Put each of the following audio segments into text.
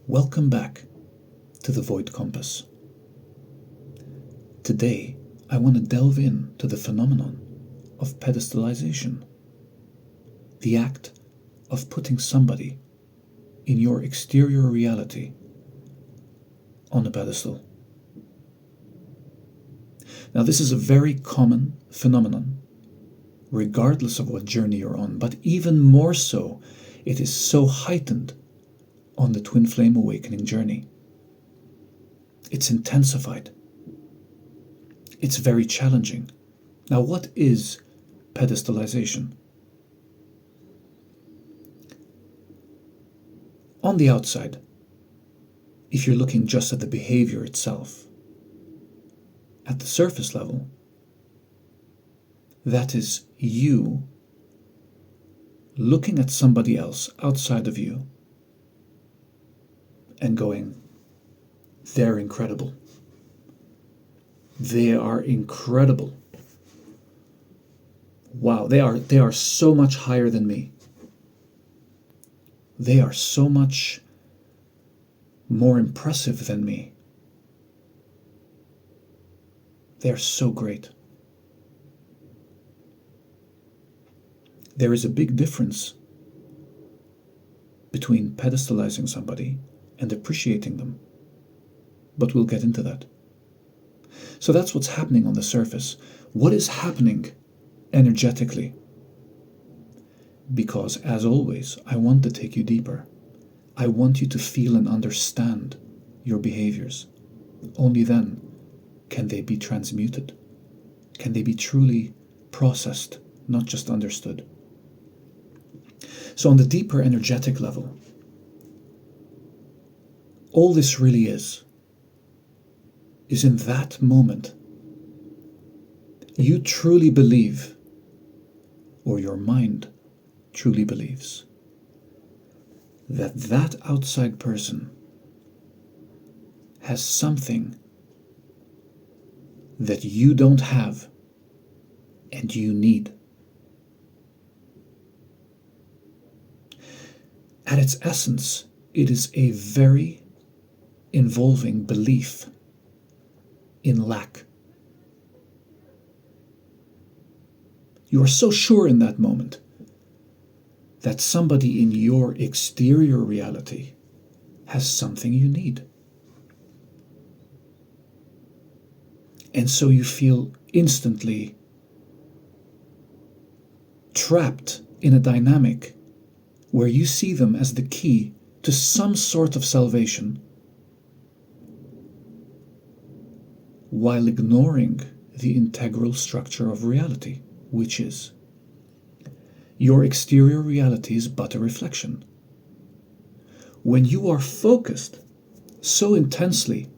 Welcome back to the Void Compass. Today, I want to delve into the phenomenon of pedestalization, the act of putting somebody in your exterior reality on a pedestal. Now, this is a very common phenomenon, regardless of what journey you're on, but even more so, it is so heightened on the twin flame awakening journey. It's intensified. It's very challenging. Now, what is pedestalization? On the outside, if you're looking just at the behavior itself, at the surface level, that is you looking at somebody else outside of you and going, they're incredible. They are incredible. Wow, they are so much higher than me. They are so much more impressive than me. They are so great. There is a big difference between pedestalizing somebody and appreciating them. But we'll get into that. So that's what's happening on the surface. What is happening energetically? Because, as always, I want to take you deeper. I want you to feel and understand your behaviors. Only then can they be transmuted. Can they be truly processed, not just understood. So on the deeper energetic level, all this really is in that moment, you truly believe, or your mind truly believes, that that outside person has something that you don't have and you need. At its essence, it is a very involving belief in lack. You are so sure in that moment that somebody in your exterior reality has something you need. And so you feel instantly trapped in a dynamic where you see them as the key to some sort of salvation, while ignoring the integral structure of reality, which is your exterior reality is but a reflection. When you are focused so intensely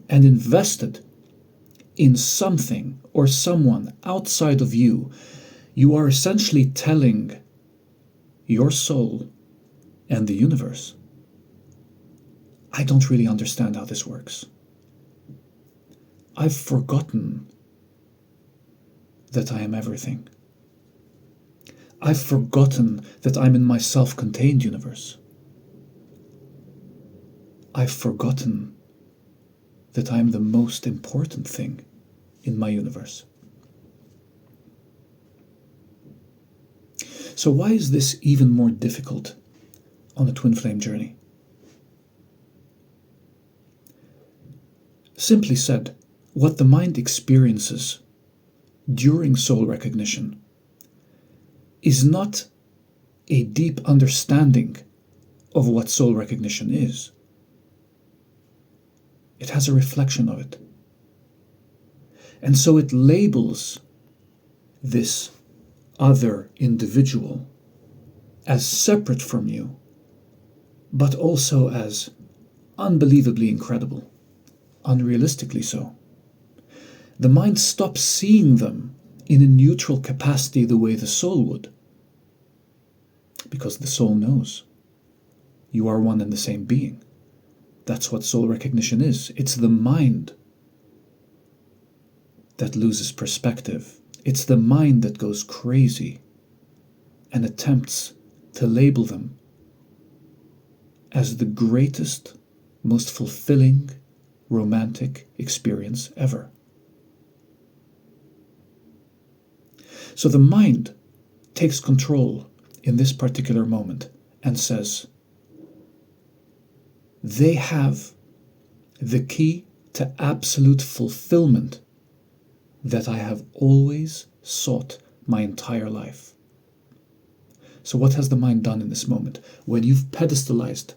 and invested in something or someone outside of you, you are essentially telling your soul and the universe, I don't really understand how this works. I've forgotten that I am everything. I've forgotten that I'm in my self-contained universe. I've forgotten that I'm the most important thing in my universe. So why is this even more difficult on a twin flame journey? Simply said, what the mind experiences during soul recognition is not a deep understanding of what soul recognition is. It has a reflection of it. And so it labels this other individual as separate from you, but also as unbelievably incredible, unrealistically so. The mind stops seeing them in a neutral capacity the way the soul would, because the soul knows you are one and the same being. That's what soul recognition is. It's the mind that loses perspective. It's the mind that goes crazy and attempts to label them as the greatest, most fulfilling, romantic experience ever. So the mind takes control in this particular moment and says, they have the key to absolute fulfillment that I have always sought my entire life. So what has the mind done in this moment? When you've pedestalized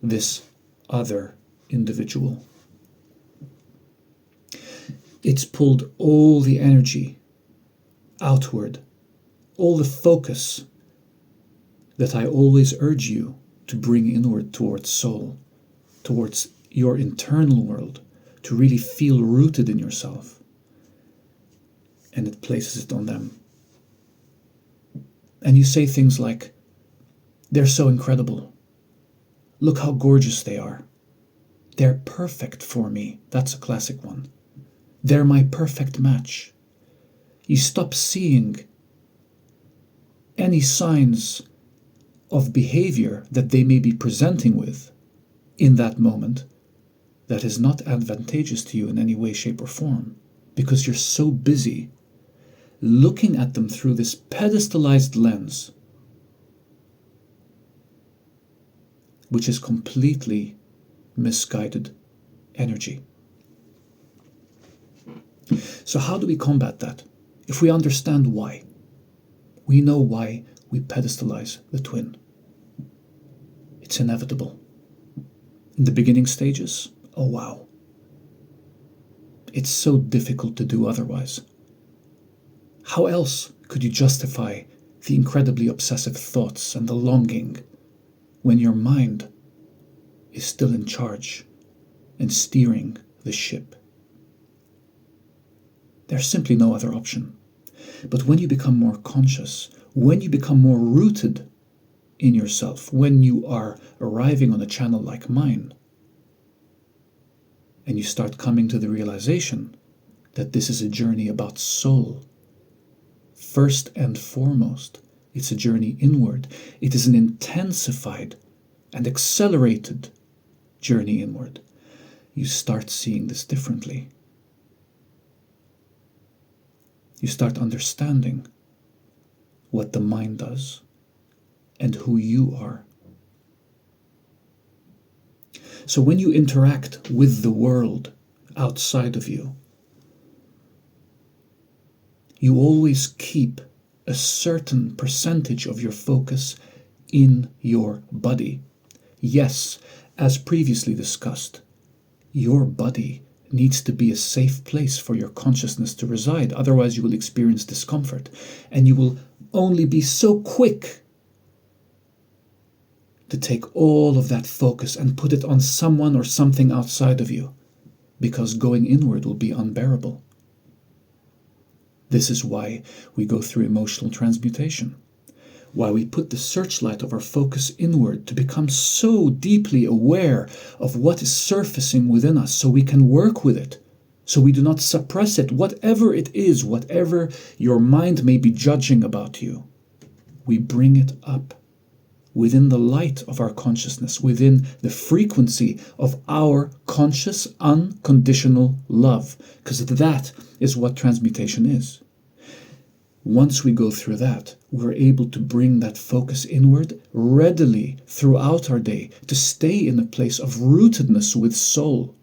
this other individual, it's pulled all the energy outward, all the focus that I always urge you to bring inward towards soul, towards your internal world, to really feel rooted in yourself. And it places it on them. And you say things like, they're so incredible. Look how gorgeous they are. They're perfect for me. That's a classic one. They're my perfect match. You stop seeing any signs of behavior that they may be presenting with in that moment that is not advantageous to you in any way, shape, or form, because you're so busy looking at them through this pedestalized lens, which is completely misguided energy. So how do we combat that? If we understand why, we know why we pedestalize the twin. It's inevitable. In the beginning stages, oh wow. It's so difficult to do otherwise. How else could you justify the incredibly obsessive thoughts and the longing when your mind is still in charge and steering the ship? There's simply no other option. But when you become more conscious, when you become more rooted in yourself, when you are arriving on a channel like mine, and you start coming to the realization that this is a journey about soul, first and foremost, it's a journey inward. It is an intensified and accelerated journey inward. You start seeing this differently. You start understanding what the mind does and who you are. So when you interact with the world outside of you, you always keep a certain percentage of your focus in your body. Yes, as previously discussed, your body needs to be a safe place for your consciousness to reside. Otherwise, you will experience discomfort, and you will only be so quick to take all of that focus and put it on someone or something outside of you, because going inward will be unbearable. This is why we go through emotional transmutation, why we put the searchlight of our focus inward to become so deeply aware of what is surfacing within us so we can work with it, so we do not suppress it, whatever it is, whatever your mind may be judging about you. We bring it up within the light of our consciousness, within the frequency of our conscious, unconditional love, because that is what transmutation is. Once we go through that, we're able to bring that focus inward readily throughout our day, to stay in a place of rootedness with soul.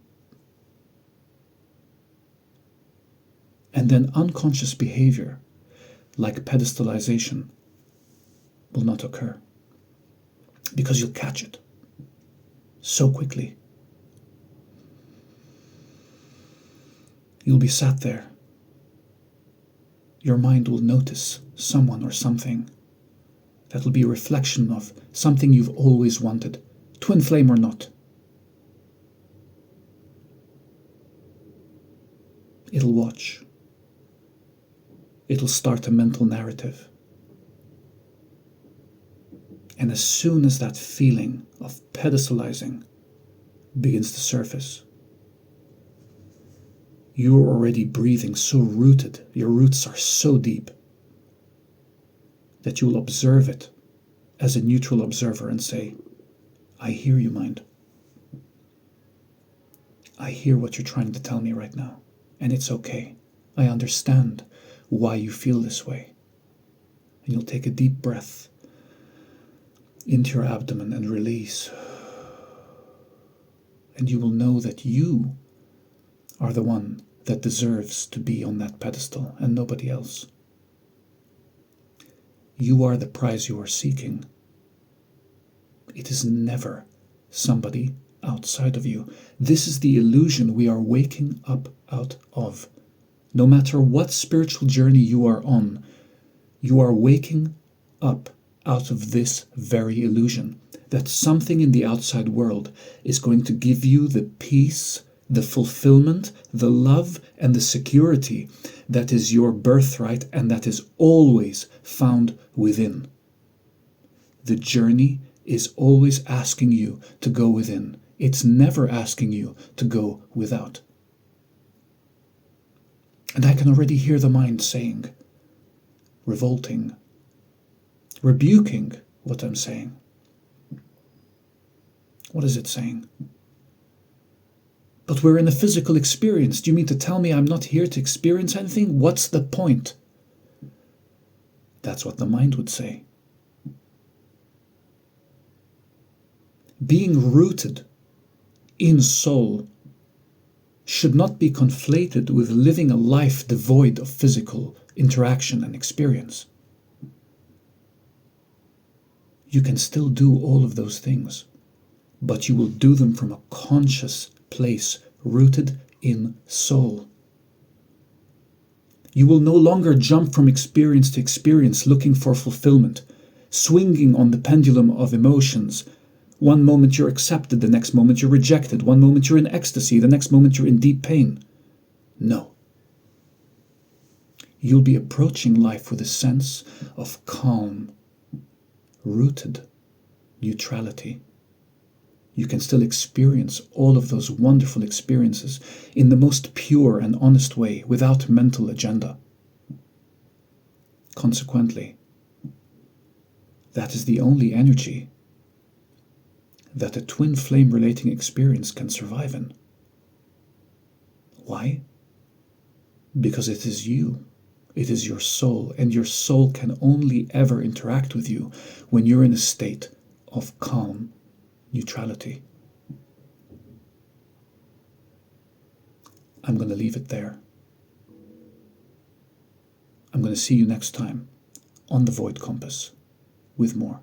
And then unconscious behavior, like pedestalization, will not occur, because you'll catch it so quickly. You'll be sat there. Your mind will notice someone or something that will be a reflection of something you've always wanted, twin flame or not. It'll watch. It'll start a mental narrative. And as soon as that feeling of pedestalizing begins to surface, you're already breathing so rooted, your roots are so deep, that you will observe it as a neutral observer and say, I hear you, mind. I hear what you're trying to tell me right now, and it's okay. I understand why you feel this way. And you'll take a deep breath into your abdomen and release. And you will know that you are the one that deserves to be on that pedestal and nobody else. You are the prize you are seeking. It is never somebody outside of you. This is the illusion we are waking up out of. No matter what spiritual journey you are on, you are waking up out of this very illusion that something in the outside world is going to give you the peace, the fulfillment, the love, and the security that is your birthright and that is always found within. The journey is always asking you to go within. It's never asking you to go without. And I can already hear the mind saying, revolting, rebuking what I'm saying. What is it saying? But we're in a physical experience. Do you mean to tell me I'm not here to experience anything? What's the point? That's what the mind would say. Being rooted in soul should not be conflated with living a life devoid of physical interaction and experience. You can still do all of those things, but you will do them from a conscious place rooted in soul. You will no longer jump from experience to experience looking for fulfillment, swinging on the pendulum of emotions. One moment you're accepted, the next moment you're rejected. One moment you're in ecstasy, the next moment you're in deep pain. No. You'll be approaching life with a sense of calm, rooted neutrality. You can still experience all of those wonderful experiences in the most pure and honest way, without mental agenda. Consequently, that is the only energy that a twin flame relating experience can survive in. Why? Because it is you. It is your soul, and your soul can only ever interact with you when you're in a state of calm neutrality. I'm going to leave it there. I'm going to see you next time on The Void Compass with more.